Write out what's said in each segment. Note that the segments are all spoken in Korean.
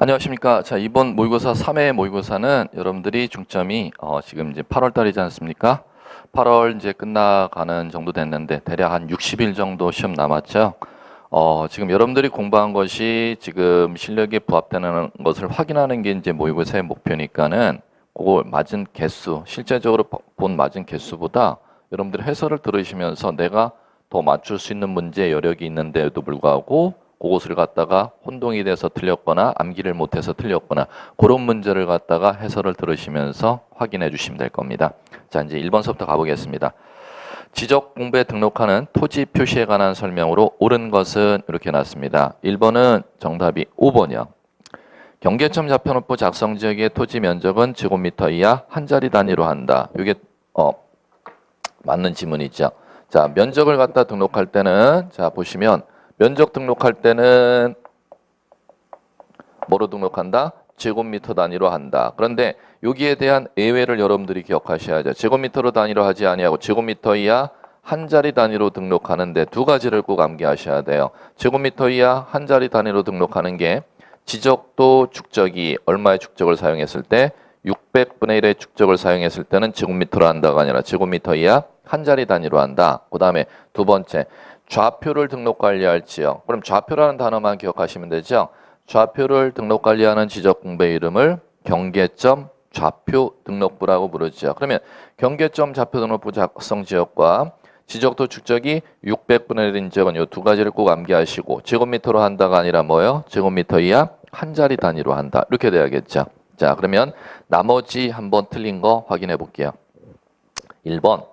안녕하십니까. 자, 이번 모의고사 3회 모의고사는 여러분들이 중점이 지금 이제 8월 달이지 않습니까? 8월 이제 끝나가는 정도 됐는데 대략 한 60일 정도 시험 남았죠. 지금 여러분들이 공부한 것이 지금 실력에 부합되는 것을 확인하는 게 이제 모의고사의 목표니까는 그걸 맞은 개수, 실제적으로 본 맞은 개수보다 여러분들이 해설을 들으시면서 내가 더 맞출 수 있는 문제 여력이 있는데도 불구하고 그것을 갖다가 혼동이 돼서 틀렸거나 암기를 못해서 틀렸거나 그런 문제를 갖다가 해설을 들으시면서 확인해 주시면 될 겁니다. 자, 이제 1번서부터 가보겠습니다. 지적 공부에 등록하는 토지 표시에 관한 설명으로 옳은 것은 이렇게 나왔습니다. 1번은 정답이 5번이요. 경계점 좌표노프 작성 지역의 토지 면적은 제곱미터 이하 한 자리 단위로 한다. 이게 맞는 지문이죠. 자, 면적을 갖다 등록할 때는 자 보시면 면적 등록할 때는 뭐로 등록한다? 제곱미터 단위로 한다. 그런데 여기에 대한 예외를 여러분들이 기억하셔야죠. 제곱미터로 단위로 하지 아니하고 제곱미터 이하 한 자리 단위로 등록하는데 두 가지를 꼭 암기하셔야 돼요. 제곱미터 이하 한 자리 단위로 등록하는 게 지적도 축적이 얼마의 축적을 사용했을 때 600분의 1의 축적을 사용했을 때는 제곱미터로 한다가 아니라 제곱미터 이하 한 자리 단위로 한다. 그 다음에 두 번째 좌표를 등록 관리할 지역. 그럼 좌표라는 단어만 기억하시면 되죠. 좌표를 등록 관리하는 지적 공부의 이름을 경계점 좌표 등록부라고 부르죠. 그러면 경계점 좌표 등록부 작성 지역과 지적도 축적이 600분의 1인 지역은 이 두 가지를 꼭 암기하시고 제곱미터로 한다가 아니라 뭐예요? 제곱미터 이하 한 자리 단위로 한다. 이렇게 돼야겠죠. 자, 그러면 나머지 한번 틀린 거 확인해 볼게요. 1번.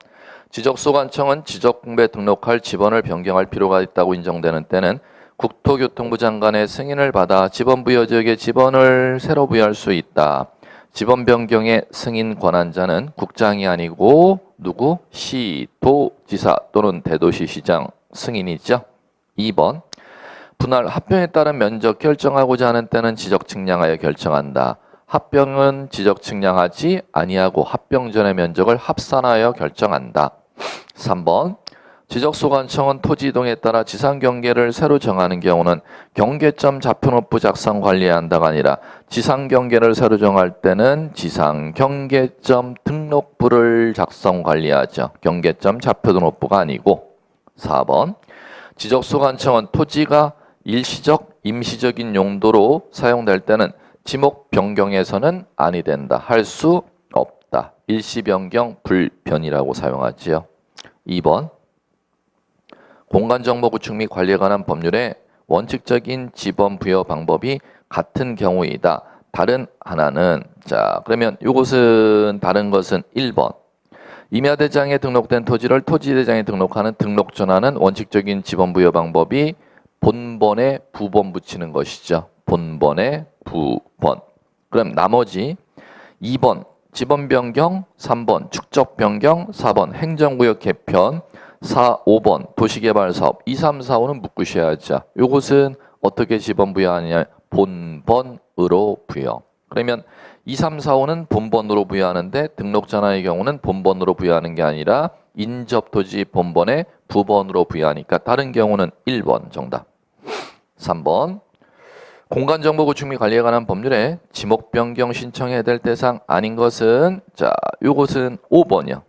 지적소관청은 지적공부에 등록할 지번을 변경할 필요가 있다고 인정되는 때는 국토교통부 장관의 승인을 받아 지번 부여 지역의 지번을 새로 부여할 수 있다. 지번 변경의 승인 권한자는 국장이 아니고 누구? 시, 도, 지사 또는 대도시시장 승인이죠. 2번. 분할 합병에 따른 면적 결정하고자 하는 때는 지적 측량하여 결정한다. 합병은 지적 측량하지 아니하고 합병 전의 면적을 합산하여 결정한다. 3번. 지적소관청은 토지 이동에 따라 지상 경계를 새로 정하는 경우는 경계점 좌표노프 작성 관리해야 한다가 아니라 지상 경계를 새로 정할 때는 지상 경계점 등록부를 작성 관리하죠. 경계점 좌표노프가 아니고. 4번. 지적소관청은 토지가 일시적, 임시적인 용도로 사용될 때는 지목 변경에서는 아니 된다. 할 수 없다. 일시 변경 불변이라고 사용하지요. 2번. 공간정보 구축 및 관리에 관한 법률의 원칙적인 지번 부여 방법이 같은 경우이다. 다른 하나는 자 그러면 이것은 다른 것은 1번. 임야대장에 등록된 토지를 토지대장에 등록하는 등록전환은 원칙적인 지번 부여 방법이 본번에 부번 붙이는 것이죠. 본번에 부번. 그럼 나머지 2번 지번 변경, 3번 축적 변경, 4번 행정구역 개편, 5번 도시개발사업, 2, 3, 4, 5는 묶으셔야죠. 요것은 어떻게 지번 부여하느냐? 본번으로 부여. 그러면 2, 3, 4, 5는 본번으로 부여하는데 등록전환의 경우는 본번으로 부여하는 게 아니라 인접토지 본번에 부번으로 부여하니까 다른 경우는 1번 정답. 3번. 공간정보 구축 및 관리에 관한 법률에 지목 변경 신청해야 될 대상 아닌 것은 자, 요것은 5번이요.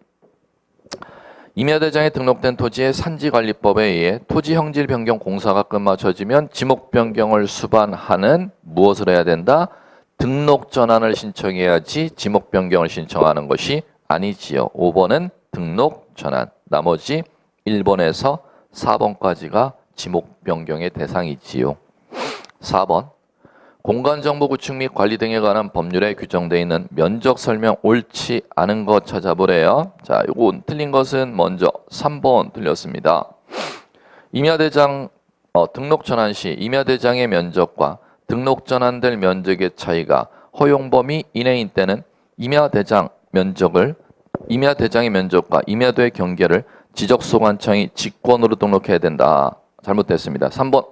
임야대장에 등록된 토지의 산지관리법에 의해 토지 형질 변경 공사가 끝마쳐지면 지목 변경을 수반하는 무엇을 해야 된다? 등록 전환을 신청해야지 지목 변경을 신청하는 것이 아니지요. 5번은 등록 전환. 나머지 1번에서 4번까지가 지목 변경의 대상이지요. 4번. 공간정보 구축 및 관리 등에 관한 법률에 규정되어 있는 면적 설명 옳지 않은 것 찾아보래요. 자, 요거 틀린 것은 먼저 3번 틀렸습니다. 임야대장 등록 전환 시 임야대장의 면적과 등록 전환될 면적의 차이가 허용 범위 이내인 때는 임야대장의 면적과 임야도의 경계를 지적소관청이 직권으로 등록해야 된다. 잘못됐습니다. 3번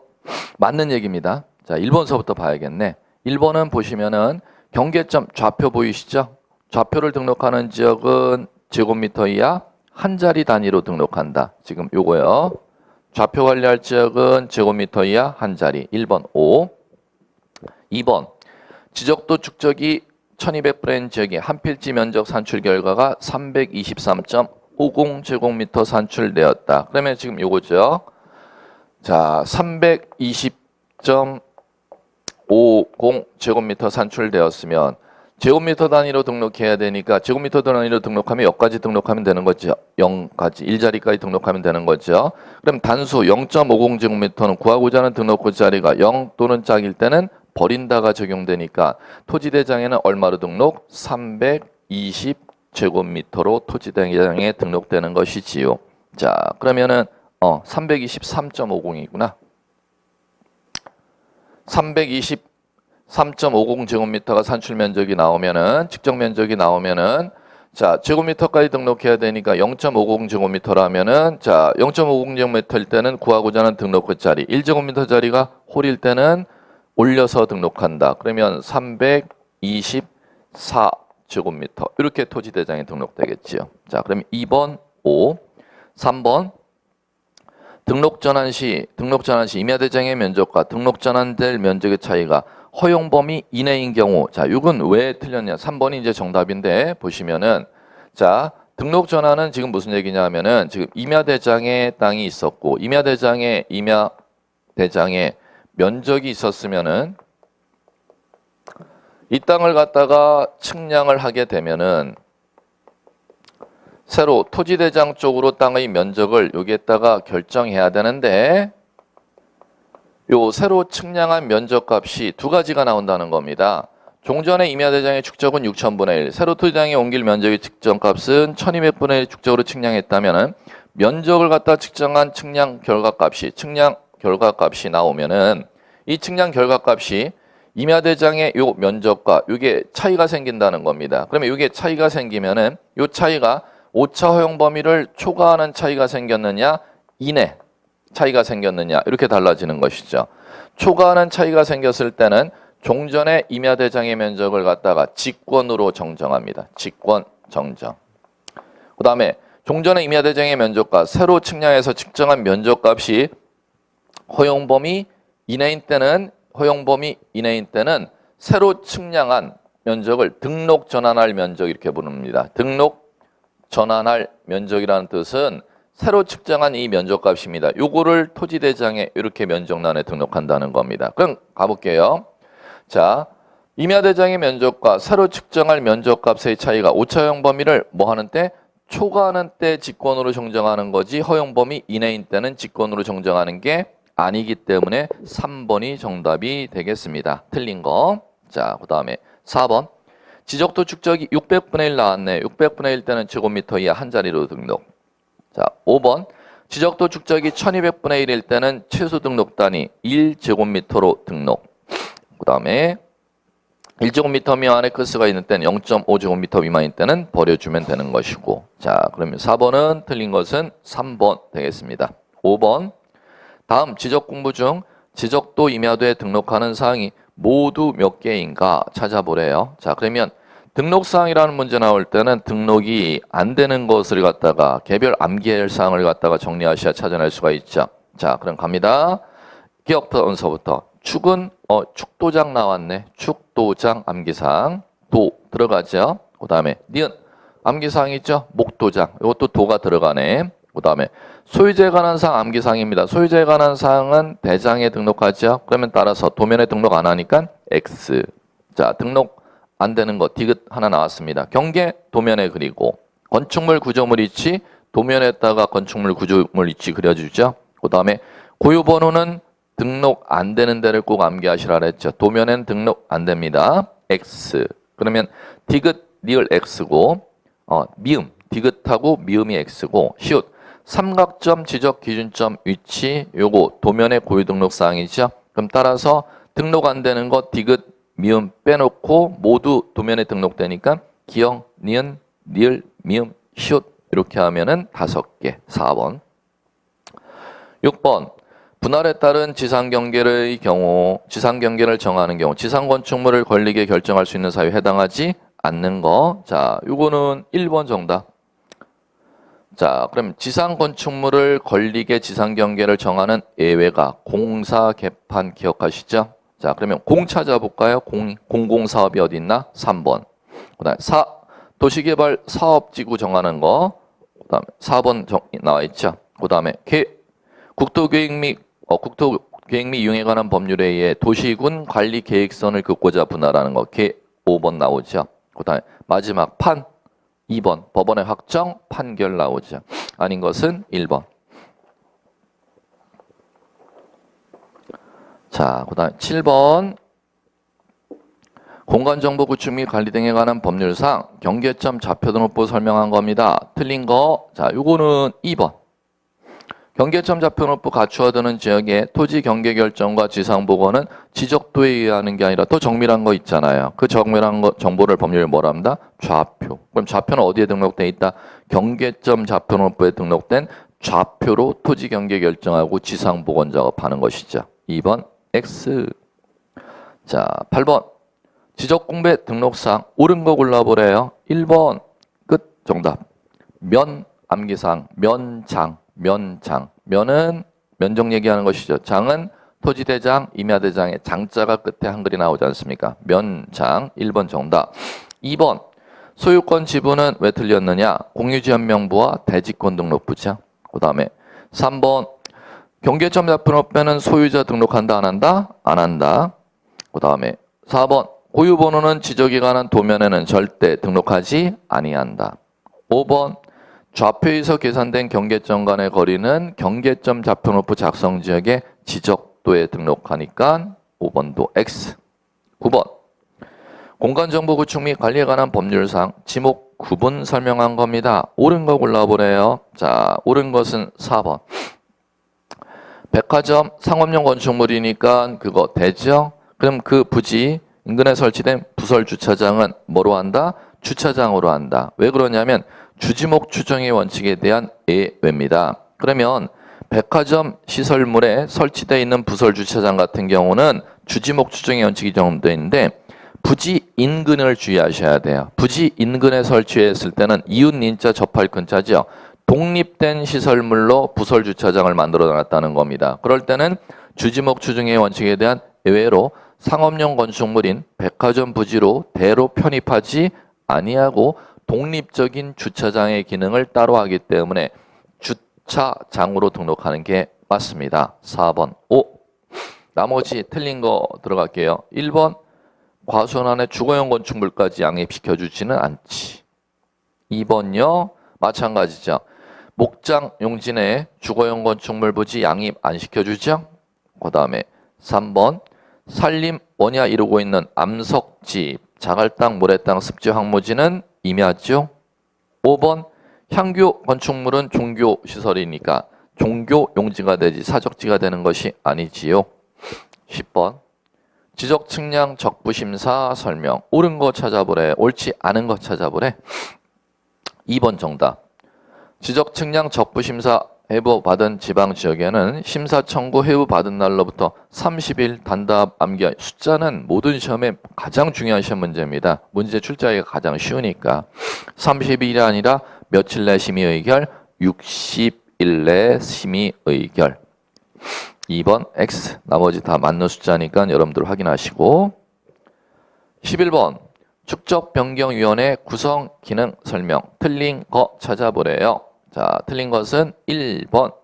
맞는 얘기입니다. 자, 1번서부터 봐야겠네. 1번은 보시면은 경계점 좌표 보이시죠? 좌표를 등록하는 지역은 제곱미터 이하 한 자리 단위로 등록한다. 지금 요거요. 좌표 관리할 지역은 제곱미터 이하 한 자리. 1번 5. 2번 지적도 축적이 1200브레인 지역의 한 필지 면적 산출 결과가 323.50제곱미터 산출되었다. 그러면 지금 요거죠. 자, 320.50제곱미터 산출되었으면 제곱미터 단위로 등록해야 되니까 제곱미터 단위로 등록하면 여기까지 등록하면 되는 거죠. 0까지, 1자리까지 등록하면 되는 거죠. 그럼 단수 0.50제곱미터는 구하고자 하는 등록부 자리가 0 또는 짝일 때는 버린다가 적용되니까 토지대장에는 얼마로 등록? 320제곱미터로 토지대장에 등록되는 것이지요. 자, 그러면은 323.50이구나. 323.50제곱미터가 산출 면적이 나오면은 측정 면적이 나오면은 자, 제곱미터까지 등록해야 되니까 0.50제곱미터라면은 자, 0.50제곱미터일 때는 구하고자 하는 등록부 자리 1제곱미터짜리가 홀일 때는 올려서 등록한다. 그러면 324제곱미터 이렇게 토지대장에 등록되겠지요. 자, 그럼 2번 5, 3번 등록 전환 시 임야대장의 면적과 등록 전환될 면적의 차이가 허용 범위 이내인 경우 자, 이건 왜 틀렸냐? 3번이 이제 정답인데 보시면은 자, 등록 전환은 지금 무슨 얘기냐 하면은 지금 임야대장에 땅이 있었고 임야대장에 면적이 있었으면은 이 땅을 갖다가 측량을 하게 되면은 새로 토지대장 쪽으로 땅의 면적을 여기에다가 결정해야 되는데 요 새로 측량한 면적값이 두 가지가 나온다는 겁니다. 종전의 임야대장의 축적은 6,000분의 1, 새로 토지대장에 옮길 면적의 측정값은 1,200분의 1 축적으로 측량했다면은 면적을 갖다 측정한 측량 결과값이 나오면은 이 측량 결과값이 임야대장의 요 면적과 요게 차이가 생긴다는 겁니다. 그러면 요게 차이가 생기면은 요 차이가 5차 허용 범위를 초과하는 차이가 생겼느냐, 이내 차이가 생겼느냐 이렇게 달라지는 것이죠. 초과하는 차이가 생겼을 때는 종전의 임야대장의 면적을 갖다가 직권으로 정정합니다. 직권 정정. 그 다음에 종전의 임야대장의 면적과 새로 측량해서 측정한 면적값이 허용 범위 이내인 때는 새로 측량한 면적을 등록 전환할 면적 이렇게 부릅니다. 등록 전환할 면적이라는 뜻은 새로 측정한 이 면적값입니다. 요거를 토지대장에 이렇게 면적란에 등록한다는 겁니다. 그럼 가볼게요. 자, 임야대장의 면적과 새로 측정할 면적값의 차이가 5차 허용 범위를 뭐 하는 때? 초과하는 때 직권으로 정정하는 거지 허용 범위 이내인 때는 직권으로 정정하는 게 아니기 때문에 3번이 정답이 되겠습니다. 틀린 거. 자, 그 다음에 4번. 지적도 축적이 600분의 1 나왔네. 600분의 1 때는 제곱미터 이하 한 자리로 등록. 자, 5번. 지적도 축적이 1200분의 1일 때는 최소 등록 단위 1제곱미터로 등록. 그 다음에 1제곱미터 미만의 크스가 있는 때는 0.5제곱미터 미만일 때는 버려주면 되는 것이고. 자, 그러면 4번은 틀린 것은 3번 되겠습니다. 5번. 다음 지적 공부 중 지적도 임야도에 등록하는 사항이 모두 몇 개인가 찾아보래요. 자, 그러면 등록사항이라는 문제 나올 때는 등록이 안 되는 것을 갖다가 개별 암기할 사항을 갖다가 정리하셔야 찾아낼 수가 있죠. 자, 그럼 갑니다. 기억부터 축은 축도장 나왔네. 축도장 암기사항 도 들어가죠. 그 다음에 니은 암기사항 있죠. 목도장 이것도 도가 들어가네. 그 다음에 소유자에 관한 사항 암기사항입니다. 소유자에 관한 사항은 대장에 등록하죠. 그러면 따라서 도면에 등록 안 하니까 X. 자, 등록 안 되는 거 디귿 하나 나왔습니다. 경계 도면에 그리고 건축물 구조물 위치 도면에다가 건축물 구조물 위치 그려주죠. 그 다음에 고유번호는 등록 안 되는 데를 꼭 암기하시라 그랬죠. 도면엔 등록 안 됩니다. X. 그러면 디귿 리을 X고 미음 디귿하고 미음이 X고 시옷 삼각점 지적 기준점 위치 요거 도면의 고유 등록 사항이죠. 그럼 따라서 등록 안 되는 거 디귿 미음 빼놓고 모두 도면에 등록되니까 기역, 니은, 리을, 미음, 시옷 이렇게 하면은 5개. 4번. 6번. 분할에 따른 지상경계의 경우 지상경계를 정하는 경우 지상건축물을 권리게 결정할 수 있는 사유에 해당하지 않는 거. 자, 요거는 1번 정답. 자, 그럼 지상 건축물을 권리게 지상 경계를 정하는 예외가 공사 개판 기억하시죠? 자, 그러면 공 찾아볼까요? 공공사업이 어디 있나? 3번. 그다음에 도시개발 사업지구 정하는 거. 그다음에 4번 나와 있죠. 그다음에 국토계획 및 이용에 관한 법률에 의해 도시군 관리 계획선을 긋고자 분할하는 거. 5번 나오죠. 그다음에 마지막 2번 법원의 확정 판결 나오죠. 아닌 것은 1번. 자, 그다음에 7번 공간정보 구축 및 관리 등에 관한 법률상 경계점 좌표 등록부 설명한 겁니다. 틀린 거. 자, 요거는 2번. 경계점 좌표 등록부 갖추어두는 지역의 토지 경계 결정과 지상 보고는 지적도에 의하는 게 아니라 더 정밀한 거 있잖아요. 그 정밀한 거 정보를 법률에 뭐라 합니다? 좌표. 그럼 좌표는 어디에 등록돼 있다? 경계점 좌표 등록부에 등록된 좌표로 토지 경계 결정하고 지상 복원 작업하는 것이죠. 2번 X. 자, 8번 지적공배 등록상 옳은 거 골라보래요. 1번 끝. 정답. 암기상 면장. 면은 면적 얘기하는 것이죠. 장은 토지대장, 임야대장의 장자가 끝에 한글이 나오지 않습니까? 면장. 1번 정답. 2번 소유권 지분은 왜 틀렸느냐? 공유지연명부와 대지권 등록부죠. 그 다음에 3번 경계점 좌표 등록부는 소유자 등록한다 안 한다? 안 한다. 그 다음에 4번 고유번호는 지적에 관한 도면에는 절대 등록하지 아니한다. 5번 좌표에서 계산된 경계점 간의 거리는 경계점 좌표 등록부 작성 지역의 지적도에 등록하니까 5번도 X. 9번 공간정보 구축 및 관리에 관한 법률상 지목 구분 설명한 겁니다. 옳은 거 골라보래요. 자, 옳은 것은 4번. 백화점 상업용 건축물이니까 그거 되죠? 그럼 그 부지 인근에 설치된 부설 주차장은 뭐로 한다? 주차장으로 한다. 왜 그러냐면 주지목 추정의 원칙에 대한 예외입니다. 그러면 백화점 시설물에 설치되어 있는 부설 주차장 같은 경우는 주지목 추정의 원칙이 적용되어 있는데 부지 인근을 주의하셔야 돼요. 부지 인근에 설치했을 때는 이웃 인자 접할 근자죠. 독립된 시설물로 부설 주차장을 만들어 놨다는 겁니다. 그럴 때는 주지목 추정의 원칙에 대한 예외로 상업용 건축물인 백화점 부지로 대로 편입하지 아니하고 독립적인 주차장의 기능을 따로 하기 때문에 주차장으로 등록하는 게 맞습니다. 4번 5. 나머지 틀린 거 들어갈게요. 1번 과수원 안에 주거용 건축물까지 양입시켜주지는 않지. 2번요. 마찬가지죠. 목장 용지 내 주거용 건축물 부지 양입 안 시켜주죠. 그 다음에 3번 산림 원야 이루고 있는 암석지, 자갈땅, 모래땅, 습지, 황무지는 임야죠. 5번 향교 건축물은 종교시설이니까 종교 용지가 되지 사적지가 되는 것이 아니지요. 10번 지적 측량 적부 심사 설명. 옳은 거 찾아보래. 옳지 않은 거 찾아보래. 2번 정답. 지적 측량 적부 심사 해부 받은 지방 지역에는 심사 청구 해부 받은 날로부터 30일 단답 암기. 숫자는 모든 시험에 가장 중요한 시험 문제입니다. 문제 출제하기가 가장 쉬우니까 30일이 아니라 며칠 내 심의 의결, 60일 내 심의 의결. 2번 X. 나머지 다 맞는 숫자니까 여러분들 확인하시고. 11번 축적변경위원회 구성 기능 설명. 틀린 거 찾아보래요. 자, 틀린 것은 1번.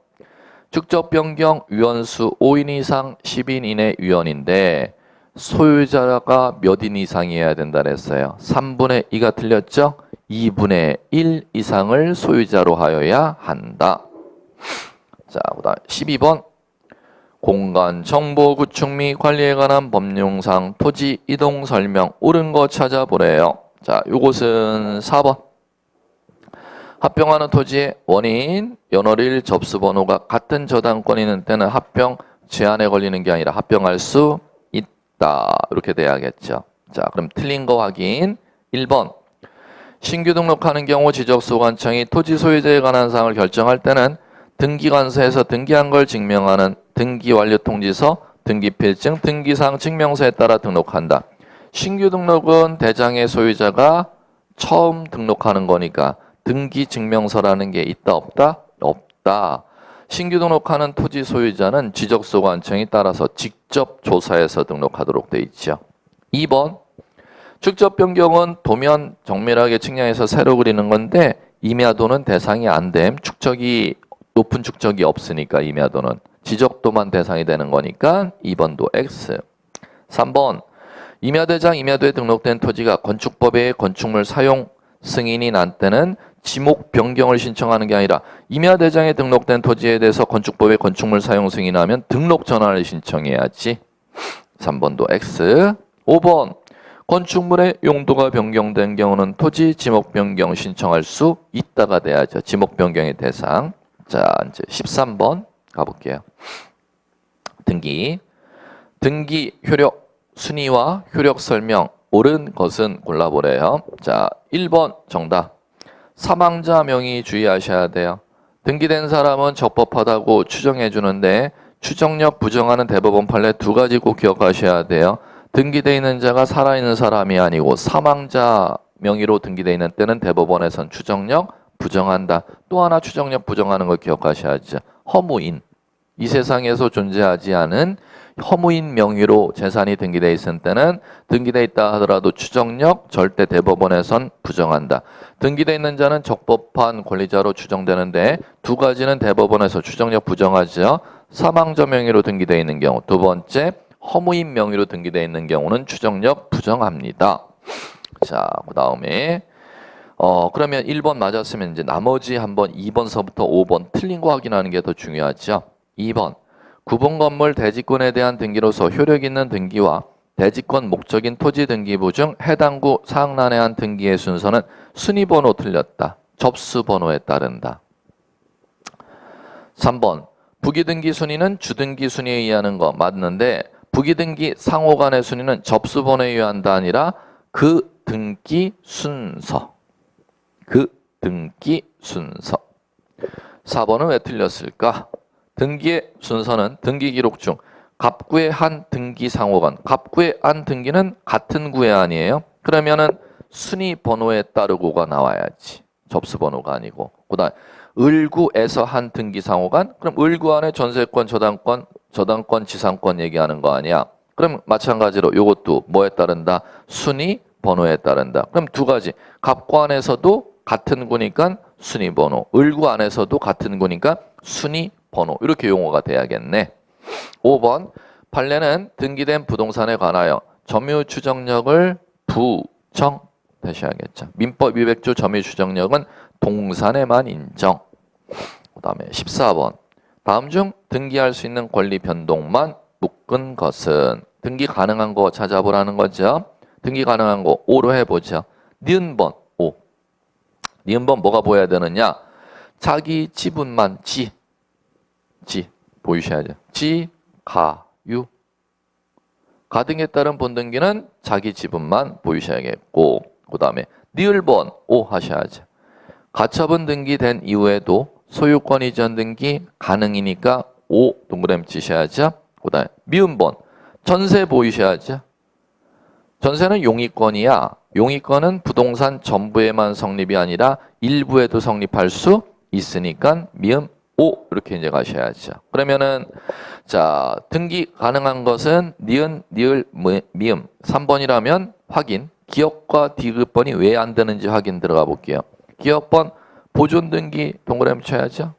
축적변경 위원수 5인 이상 10인 이내 위원인데 소유자가 몇 인 이상이어야 된다 그랬어요. 3분의 2가 틀렸죠? 2분의 1 이상을 소유자로 하여야 한다. 자, 그다음 12번. 공간 정보 구축 및 관리에 관한 법령상 토지 이동 설명. 옳은 거 찾아보래요. 자, 요것은 4번. 합병하는 토지의 원인, 연월일, 접수번호가 같은 저당권이 있는 때는 합병 제한에 걸리는 게 아니라 합병할 수 있다. 이렇게 돼야겠죠. 자, 그럼 틀린 거 확인. 1번. 신규 등록하는 경우 지적소관청이 토지 소유자에 관한 사항을 결정할 때는 등기관서에서 등기한 걸 증명하는 등기완료통지서, 등기필증, 등기사항 증명서에 따라 등록한다. 신규 등록은 대장의 소유자가 처음 등록하는 거니까 등기증명서라는 게 있다 없다? 없다. 신규 등록하는 토지 소유자는 지적소관청이 따라서 직접 직접 조사해서 등록하도록 돼 있죠. 2번 축적 변경은 도면 정밀하게 측량해서 새로 그리는 건데 임야도는 대상이 안 됨. 높은 축적이 없으니까 임야도는 지적도만 대상이 되는 거니까 2번도 X. 3번 임야대장 임야도에 등록된 토지가 건축법의 건축물 사용 승인이 난 때는 지목 변경을 신청하는 게 아니라 임야대장에 등록된 토지에 대해서 건축법의 건축물 사용 승인하면 등록 전환을 신청해야지. 3번도 X. 5번 건축물의 용도가 변경된 경우는 토지 지목 변경 신청할 수 있다가 돼야죠. 지목 변경의 대상. 자, 이제 13번 가볼게요. 등기 효력 순위와 효력 설명 옳은 것은 골라보래요. 자, 1번 정답. 사망자 명의 주의하셔야 돼요. 등기된 사람은 적법하다고 추정해 주는데 추정력 부정하는 대법원 판례 두 가지 꼭 기억하셔야 돼요. 등기되어 있는 자가 살아있는 사람이 아니고 사망자 명의로 등기되어 있는 때는 대법원에선 추정력 부정한다. 또 하나 추정력 부정하는 걸 기억하셔야죠. 허무인. 이 세상에서 존재하지 않은 허무인 명의로 재산이 등기되어 있을 때는 등기되어 있다 하더라도 추정력 절대 대법원에선 부정한다. 등기되어 있는 자는 적법한 권리자로 추정되는데 두 가지는 대법원에서 추정력 부정하죠. 사망자 명의로 등기되어 있는 경우. 두 번째 허무인 명의로 등기되어 있는 경우는 추정력 부정합니다. 자, 그 다음에 그러면 1번 맞았으면 이제 나머지 한번 2번서부터 5번 틀린 거 확인하는 게 더 중요하죠. 2번 구분 건물 대지권에 대한 등기로서 효력 있는 등기와 대지권 목적인 토지 등기부 중 해당 구 사항란에 한 등기의 순서는 순위번호 틀렸다. 접수번호에 따른다. 3번 부기등기 순위는 주등기 순위에 의하는 거 맞는데 부기등기 상호 간의 순위는 접수번호에 의한다 아니라 그 등기 순서. 그 등기 순서. 4번은 왜 틀렸을까? 등기의 순서는 등기 기록 중 갑구의 한 등기 상호간, 갑구의 한 등기는 같은 구의 아니에요. 그러면은 순위 번호에 따르고가 나와야지. 접수번호가 아니고. 그다음 을구에서 한 등기 상호간, 그럼 을구 안에 전세권, 저당권, 지상권 얘기하는 거 아니야. 그럼 마찬가지로 이것도 뭐에 따른다? 순위 번호에 따른다. 그럼 두 가지. 갑구 안에서도 같은 구니까 순위 번호, 을구 안에서도 같은 구니까 순위 번호. 이렇게 용어가 돼야겠네. 5번 판례는 등기된 부동산에 관하여 점유 추정력을 부정되셔야겠죠. 민법 200조 점유 추정력은 동산에만 인정. 그 다음에 14번 다음 중 등기할 수 있는 권리 변동만 묶은 것은 등기 가능한 거 찾아보라는 거죠. 등기 가능한 거 5로 해보죠. 니은번 5. 니은번 뭐가 보여야 되느냐? 자기 지분만 지 보이셔야죠. 지, 가, 유. 가등에 따른 본등기는 자기 지분만 보이셔야겠고, 그 다음에 니을번 5 하셔야죠. 가처분 등기된 이후에도 소유권 이전 등기 가능이니까 5 동그라미 치셔야죠. 그 다음에 미음번 전세 보이셔야죠. 전세는 용의권이야. 용의권은 부동산 전부에만 성립이 아니라 일부에도 성립할 수 있으니까 미음 5 이렇게 이제 가셔야죠. 그러면은 자 등기 가능한 것은 니은, 니을, 미음 3번이라면 확인. 기업과 디귿번이 왜 안 되는지 확인 들어가 볼게요. 기업번 보존 등기 동그라미 쳐야죠.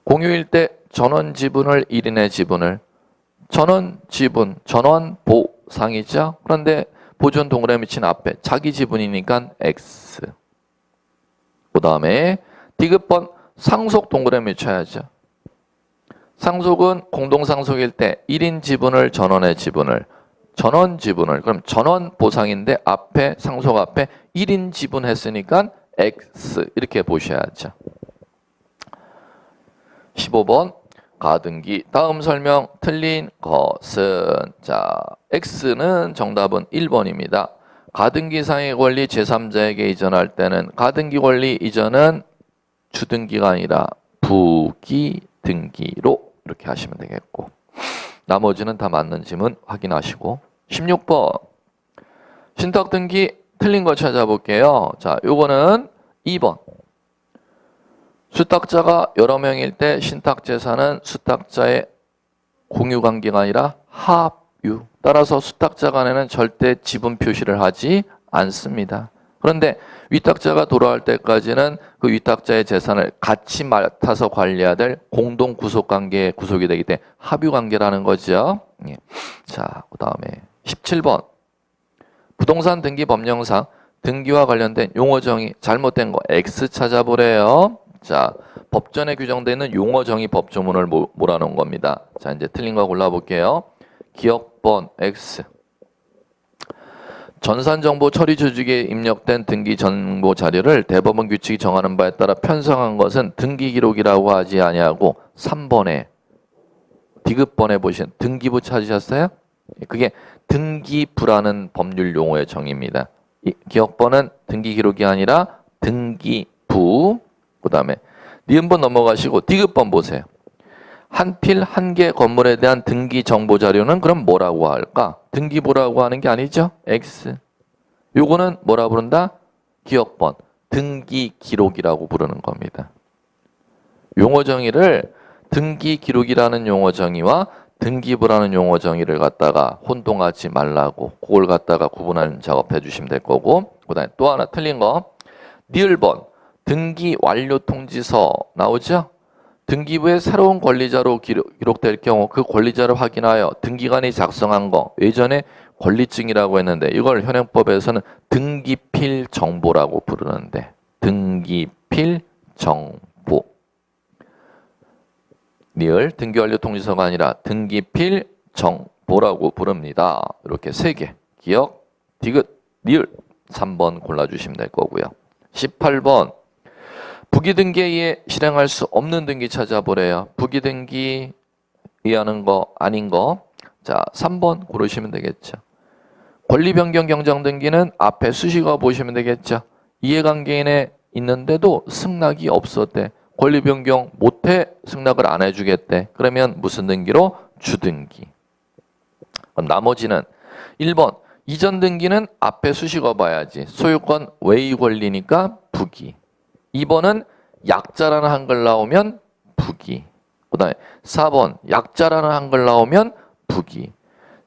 공유일 때 전원 지분을 1인의 지분을 전원 지분, 전원 보상이죠. 그런데 보존 동그라미 친 앞에 자기 지분이니까 X. 그 다음에 디귿번 상속 동그라미 쳐야죠. 상속은 공동상속일 때 1인 지분을 전원의 지분을 전원 지분을 그럼 전원 보상인데 앞에 상속 앞에 1인 지분 했으니까 X 이렇게 보셔야죠. 15번 가등기 다음 설명 틀린 것은 자 X는 정답은 1번입니다. 가등기상의 권리 제3자에게 이전할 때는 가등기 권리 이전은 주등기가 아니라 부기등기로 이렇게 하시면 되겠고 나머지는 다 맞는 지문 확인하시고 16번 신탁등기 틀린 거 찾아볼게요. 자, 요거는 2번 수탁자가 여러 명일 때 신탁재산은 수탁자의 공유관계가 아니라 합유. 따라서 수탁자 간에는 절대 지분 표시를 하지 않습니다. 그런데 위탁자가 돌아올 때까지는 그 위탁자의 재산을 같이 맡아서 관리해야 될 공동 구속관계에 구속이 되기 때문에 합유관계라는 거죠. 예. 자, 그 다음에 17번. 부동산 등기 법령상 등기와 관련된 용어 정의 잘못된 거 X 찾아보래요. 자, 법전에 규정되어 있는 용어 정의 법조문을 몰아놓은 겁니다. 자, 이제 틀린 거 골라볼게요. 기억번 X. 전산정보 처리 조직에 입력된 등기 정보 자료를 대법원 규칙이 정하는 바에 따라 편성한 것은 등기 기록이라고 하지 아니하고 3번에 디귿번에 보신 등기부 찾으셨어요? 그게 등기부라는 법률 용어의 정의입니다. 기억번은 등기 기록이 아니라 등기부. 그 다음에 니은번 넘어가시고 디귿번 보세요. 한 필 한 개 건물에 대한 등기 정보 자료는 그럼 뭐라고 할까? 등기부라고 하는 게 아니죠? X. 요거는 뭐라 부른다? 기억번. 등기 기록이라고 부르는 겁니다. 용어 정의를 등기 기록이라는 용어 정의와 등기부라는 용어 정의를 갖다가 혼동하지 말라고 그걸 갖다가 구분하는 작업해 주시면 될 거고, 그 다음에 또 하나 틀린 거 니을번 등기 완료 통지서 나오죠? 등기부의 새로운 권리자로 기록될 경우 그 권리자를 확인하여 등기관이 작성한 거 예전에 권리증이라고 했는데 이걸 현행법에서는 등기필 정보라고 부르는데 등기필 정보. 니을 등기 완료 통지서가 아니라 등기필 정보라고 부릅니다. 이렇게 세 개 기억, 디귿, 니을 3번 골라주시면 될 거고요. 18번 부기등기에 의해 실행할 수 없는 등기 찾아보래요. 부기등기 의하는 거 아닌 거. 자, 3번 고르시면 되겠죠. 권리변경 경정등기는 앞에 수식어 보시면 되겠죠. 이해관계인에 있는데도 승낙이 없었대. 권리변경 못해 승낙을 안 해주겠대. 그러면 무슨 등기로? 주등기. 나머지는 1번 이전 등기는 앞에 수식어 봐야지. 소유권 외의 권리니까 부기. 2번은 약자라는 한글 나오면 부기. 그 다음에 4번 약자라는 한글 나오면 부기.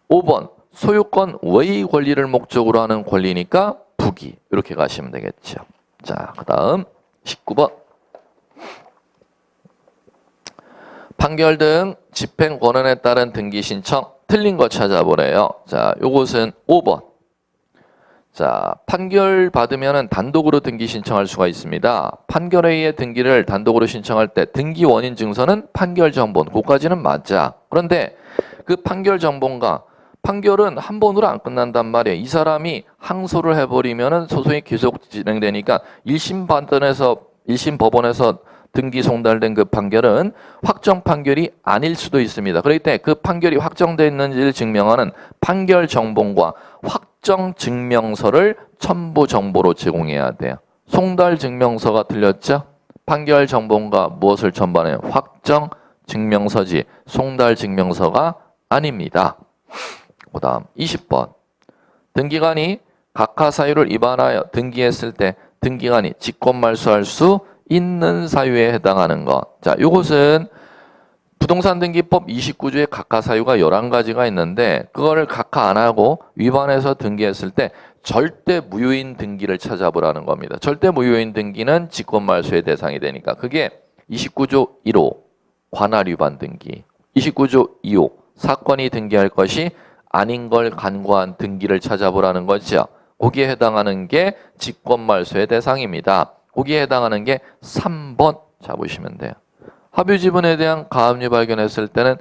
5번 소유권 외의 권리를 목적으로 하는 권리니까 부기. 이렇게 가시면 되겠죠. 자, 그 다음 19번 판결 등 집행 권한에 따른 등기 신청 틀린 거 찾아보래요. 자, 요것은 5번. 자, 판결 받으면은 단독으로 등기 신청할 수가 있습니다. 판결에 의해 등기를 단독으로 신청할 때 등기 원인 증서는 판결 정본. 그거까지는 맞아. 그런데 그 판결 정본과 판결은 한 번으로 안 끝난단 말이에요. 이 사람이 항소를 해버리면은 소송이 계속 진행되니까 1심 법원에서 등기 송달된 그 판결은 확정 판결이 아닐 수도 있습니다. 그렇기 때문에 그 판결이 확정됐는지를 증명하는 판결 정본과 확정 증명서를 첨부 정보로 제공해야 돼요. 송달 증명서가 틀렸죠? 판결 정본과 무엇을 첨부하나요? 확정 증명서지 송달 증명서가 아닙니다. 그 다음 20번 등기관이 각하 사유를 위반하여 등기했을 때 등기관이 직권말소할 수 있는 사유에 해당하는 것. 자, 요것은 부동산 등기법 29조에 각하 사유가 11가지가 있는데 그거를 각하 안 하고 위반해서 등기했을 때 절대 무효인 등기를 찾아보라는 겁니다. 절대 무효인 등기는 직권말소의 대상이 되니까 그게 29조 1호 관할 위반 등기, 29조 2호 사건이 등기할 것이 아닌 걸 간과한 등기를 찾아보라는 거죠. 거기에 해당하는 게 직권말소의 대상입니다. 거기에 해당하는 게 3번 잡으시면 돼요. 합유지분에 대한 가압류 발견했을 때는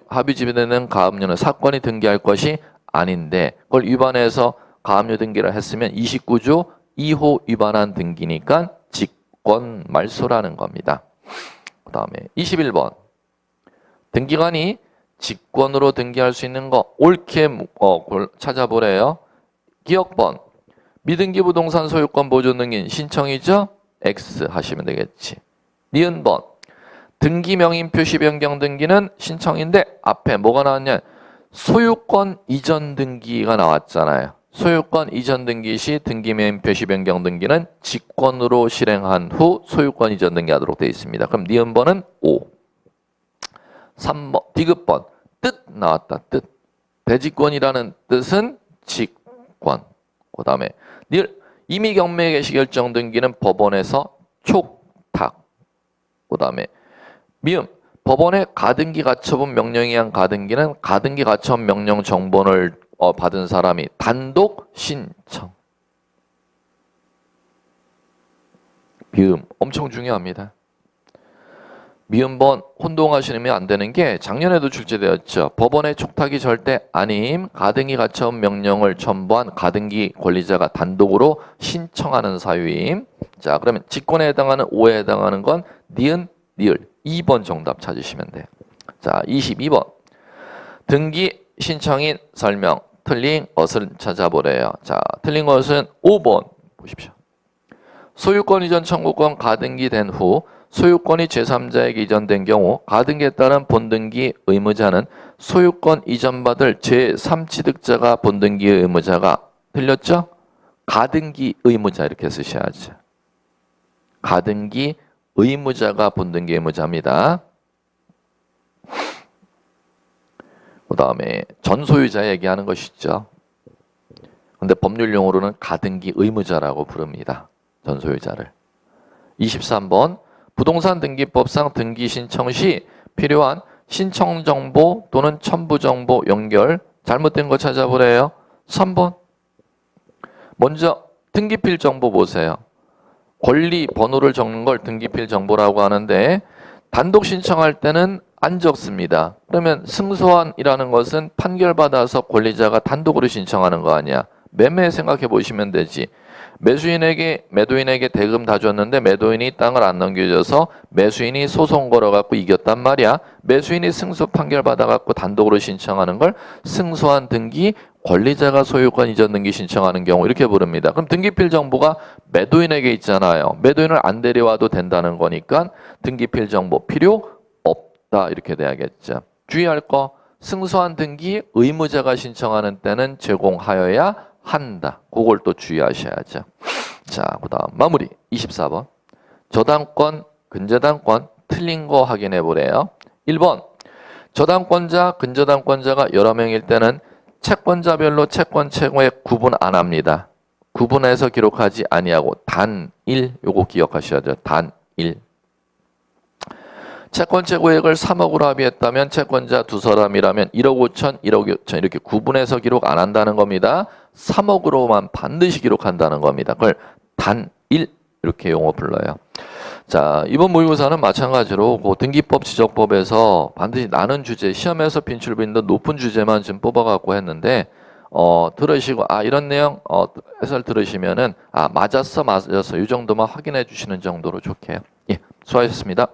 합유지분에는 가압류는 사건이 등기할 것이 아닌데 그걸 위반해서 가압류 등기를 했으면 29조 2호 위반한 등기니까 직권말소라는 겁니다. 그 다음에 21번 등기관이 직권으로 등기할 수 있는 거 옳게 찾아보래요. 기억번 미등기 부동산 소유권 보존 등기는 신청이죠? X 하시면 되겠지. 니은번 등기 명인 표시 변경 등기는 신청인데 앞에 뭐가 나왔냐? 소유권 이전 등기가 나왔잖아요. 소유권 이전 등기 시 등기 명인 표시 변경 등기는 직권으로 실행한 후 소유권 이전 등기하도록 되어 있습니다. 그럼 니은번은 5. 3번 디귿번 뜻 나왔다. 뜻. 대지권이라는 뜻은 직권. 그 다음에 니을 이미 경매 개시 결정 등기는 법원에서 촉탁. 그 다음에 미음 법원의 가등기 가처분 명령에 의한 가등기는 가등기 가처분 명령 정본을 받은 사람이 단독 신청. 미음 엄청 중요합니다. 미음번 혼동하시면 안 되는 게 작년에도 출제되었죠. 법원의 촉탁이 절대 아님 가등기 가처분 명령을 첨부한 가등기 권리자가 단독으로 신청하는 사유임. 자, 그러면 직권에 해당하는 오에 해당하는 건 니은, 니을 2번 정답 찾으시면 돼요. 자, 22번 등기 신청인 설명 틀린 것을 찾아보래요. 자, 틀린 것은 5번 보십시오. 소유권 이전 청구권 가등기 된 후 소유권이 제3자에게 이전된 경우 가등기에 따른 본등기 의무자는 소유권 이전받을 제3취득자가 본등기의 의무자가 틀렸죠? 가등기 의무자 이렇게 쓰셔야죠. 가등기 의무자가 본등기 의무자입니다. 그 다음에 전소유자 얘기하는 것이죠. 근데 법률 용어로는 가등기 의무자라고 부릅니다. 전소유자를. 23번 부동산 등기법상 등기 신청 시 필요한 신청 정보 또는 첨부 정보 연결 잘못된 거 찾아보래요. 3번 먼저 등기필 정보 보세요. 권리 번호를 적는 걸 등기필 정보라고 하는데 단독 신청할 때는 안 적습니다. 그러면 승소한이라는 것은 판결받아서 권리자가 단독으로 신청하는 거 아니야. 매매 생각해 보시면 되지. 매도인에게 대금 다 줬는데 매도인이 땅을 안 넘겨줘서 매수인이 소송 걸어갖고 이겼단 말이야. 매수인이 승소 판결 받아갖고 단독으로 신청하는 걸 승소한 등기 권리자가 소유권 이전 등기 신청하는 경우 이렇게 부릅니다. 그럼 등기필 정보가 매도인에게 있잖아요. 매도인을 안 데려와도 된다는 거니까 등기필 정보 필요 없다 이렇게 돼야겠죠. 주의할 거 승소한 등기 의무자가 신청하는 때는 제공하여야 한다. 그걸 또 주의하셔야죠. 자, 그 다음 마무리 24번 저당권, 근저당권 틀린 거 확인해 보래요. 1번 저당권자, 근저당권자가 여러 명일 때는 채권자별로 채권 채무액 구분 안 합니다. 구분해서 기록하지 아니하고 단일 요거 기억하셔야죠. 단일 채권 최고액을 3억으로 합의했다면 채권자 두 사람이라면 1억 5천, 1억 5천 이렇게 구분해서 기록 안 한다는 겁니다. 3억으로만 반드시 기록한다는 겁니다. 그걸 단일 이렇게 용어 불러요. 자, 이번 모의고사는 마찬가지로 그 등기법 지적법에서 반드시 나눈 주제 시험에서 빈출빈도 높은 주제만 좀 뽑아갖고 했는데 들으시고 이런 내용 해설 들으시면은 맞았어 이 정도만 확인해 주시는 정도로 좋게요. 예, 수고하셨습니다.